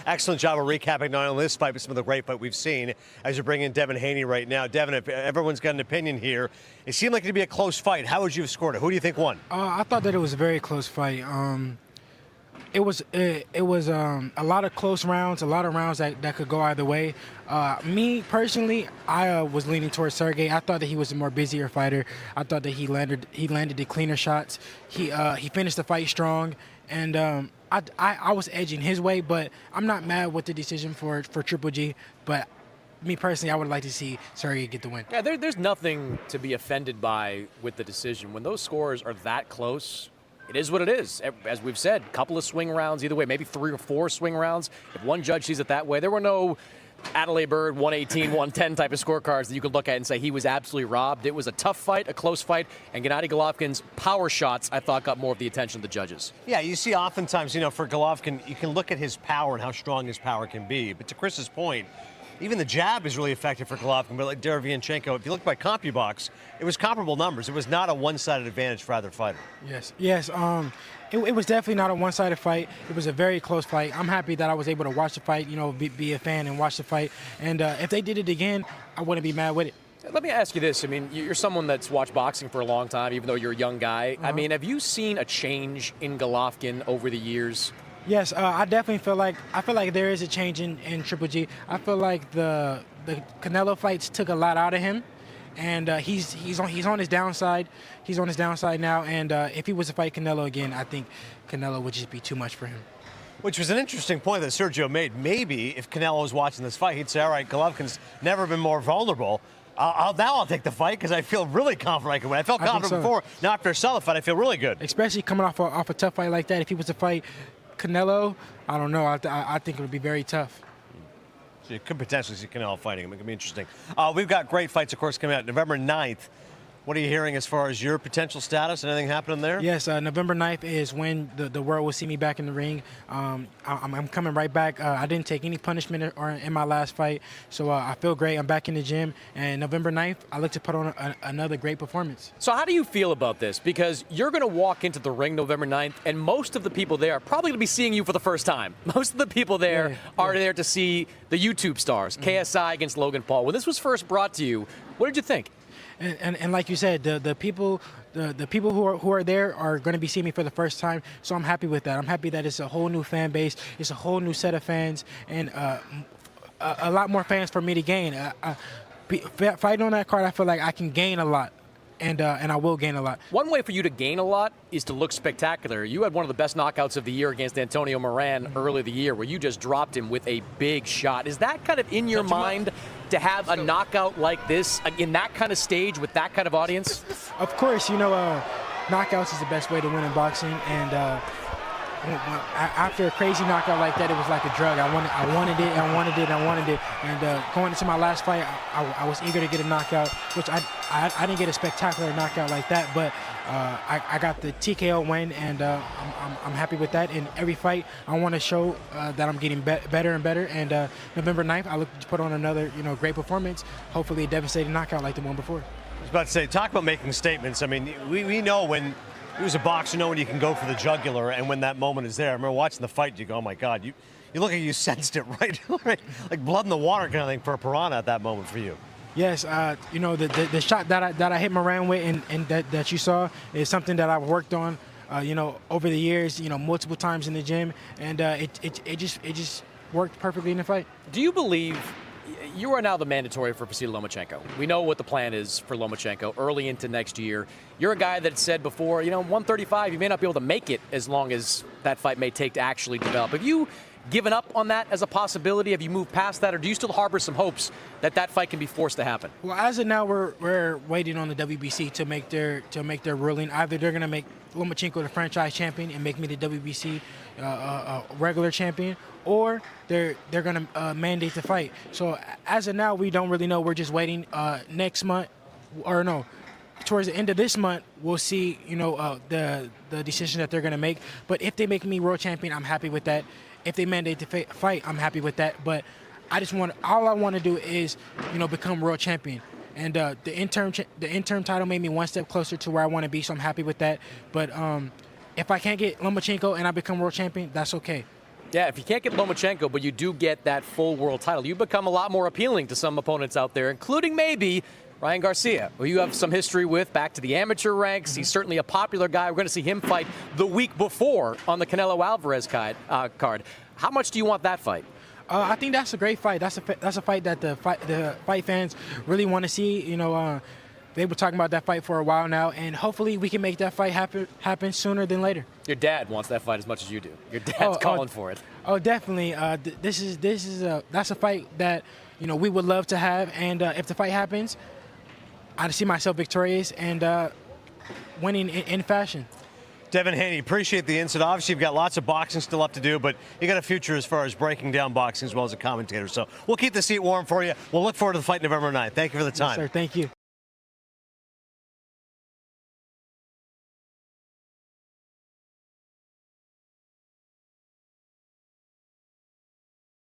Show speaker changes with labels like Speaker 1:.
Speaker 1: Excellent job of recapping not only this fight, but some of the great fight we've seen as you bring in Devin Haney right now. Devin, if everyone's got an opinion here, it seemed like it'd be a close fight. How would you have scored it? Who do you think won?
Speaker 2: I thought that it was a very close fight. It was a lot of close rounds, a lot of rounds that could go either way. Me personally, I was leaning towards Sergey. I thought that he was a more busier fighter. I thought that he landed the cleaner shots. He finished the fight strong, and I was edging his way, but I'm not mad with the decision for Triple G. But me personally, I would like to see Sergey get the win.
Speaker 3: Yeah, there's nothing to be offended by with the decision. When those scores are that close, it is what it is. As we've said, a couple of swing rounds either way, maybe 3 or 4 swing rounds. If one judge sees it that way, there were no Adelaide Bird 118, 110 type of scorecards that you could look at and say he was absolutely robbed. It was a tough fight, a close fight, and Gennady Golovkin's power shots, I thought, got more of the attention of the judges.
Speaker 1: Yeah, you see oftentimes, for Golovkin, you can look at his power and how strong his power can be. But to Chris's point, even the jab is really effective for Golovkin, but like Derevyanchenko, if you look by CompuBox, it was comparable numbers. It was not a one-sided advantage for either fighter.
Speaker 2: Yes. It was definitely not a one-sided fight. It was a very close fight. I'm happy that I was able to watch the fight, be a fan and watch the fight. And if they did it again, I wouldn't be mad with it.
Speaker 3: Let me ask you this. I mean, you're someone that's watched boxing for a long time, even though you're a young guy. I mean, have you seen a change in Golovkin over the years?
Speaker 2: Yes, I definitely feel like there is a change in Triple G. I feel like the Canelo fights took a lot out of him, and he's on his downside. He's on his downside now, and if he was to fight Canelo again, I think Canelo would just be too much for him.
Speaker 1: Which was an interesting point that Sergio made. Maybe if Canelo was watching this fight, he'd say, all right, Golovkin's never been more vulnerable. Now I'll take the fight because I feel really confident I can win. I felt confident before. Now after I saw the fight, I feel really good.
Speaker 2: Especially coming off a tough fight like that. If he was to fight Canelo, I don't know. I think it would be very tough.
Speaker 1: So you could potentially see Canelo fighting him. It could be interesting. We've got great fights, of course, coming out November 9th. What are you hearing as far as your potential status? Anything happening there?
Speaker 2: Yes, November 9th is when the world will see me back in the ring. I'm coming right back. I didn't take any punishment in my last fight, so I feel great. I'm back in the gym, and November 9th, I look to put on another great performance.
Speaker 3: So how do you feel about this? Because you're going to walk into the ring November 9th, and most of the people there are probably going to be seeing you for the first time. Most of the people there are there to see the YouTube stars, KSI against Logan Paul. When this was first brought to you, what did you think?
Speaker 2: And like you said, the people who are there are going to be seeing me for the first time, so I'm happy with that. I'm happy that it's a whole new fan base, it's a whole new set of fans, and a lot more fans for me to gain. Fighting on that card, I feel like I can gain a lot. And I will gain a lot.
Speaker 3: One way for you to gain a lot is to look spectacular. You had one of the best knockouts of the year against Antonio Moran early the year where you just dropped him with a big shot. Is that kind of in your mind to have a knockout like this in that kind of stage with that kind of audience?
Speaker 2: Of course, knockouts is the best way to win in boxing, and after a crazy knockout like that, it was like a drug. I wanted it. And going into my last fight, I was eager to get a knockout, which I didn't get a spectacular knockout like that, but I got the TKO win, and I'm happy with that. In every fight, I want to show that I'm getting better and better. And November 9th, I look to put on another great performance, hopefully a devastating knockout like the one before.
Speaker 1: I was about to say, talk about making statements. I mean, we know when you as a boxer know when you can go for the jugular, and when that moment is there. I remember watching the fight, you go, oh my God, you look like you sensed it right, like blood in the water kind of thing for a piranha at that moment for you.
Speaker 2: Yes, the shot that I hit Moran with and that you saw is something that I've worked on, over the years, multiple times in the gym, and it just worked perfectly in the fight.
Speaker 3: Do you believe you are now the mandatory for Vasily Lomachenko? We know what the plan is for Lomachenko early into next year. You're a guy that said before, 135, you may not be able to make it as long as that fight may take to actually develop. Have you given up on that as a possibility? Have you moved past that, or do you still harbor some hopes that fight can be forced to happen?
Speaker 2: Well, as of now, we're waiting on the WBC to make their ruling. Either they're going to make Lomachenko the franchise champion and make me the WBC regular champion, or they're going to mandate the fight. So as of now, we don't really know. We're just waiting. Next month, or no, towards the end of this month, we'll see. The decision that they're going to make. But if they make me world champion, I'm happy with that. If they mandate the fight, I'm happy with that. But all I want to do is, become world champion. And the interim title made me one step closer to where I want to be, so I'm happy with that. But if I can't get Lomachenko and I become world champion, that's okay.
Speaker 3: Yeah, if you can't get Lomachenko, but you do get that full world title, you become a lot more appealing to some opponents out there, including maybe Ryan Garcia, who you have some history with back to the amateur ranks. He's certainly a popular guy. We're going to see him fight the week before on the Canelo Alvarez card. How much do you want that fight?
Speaker 2: I think that's a great fight. That's a fight that the fight fans really want to see. You know, they were talking about that fight for a while now, and hopefully we can make that fight happen sooner than later.
Speaker 3: Your dad wants that fight as much as you do. Your dad's calling for it.
Speaker 2: Oh, definitely. That's a fight that we would love to have, and if the fight happens, I see myself victorious and winning in fashion.
Speaker 1: Devin Haney, appreciate the insight. Obviously, you've got lots of boxing still up to do, but you got a future as far as breaking down boxing as well as a commentator. So we'll keep the seat warm for you. We'll look forward to the fight November 9th. Thank you for the time.
Speaker 2: Yes, sir. Thank you.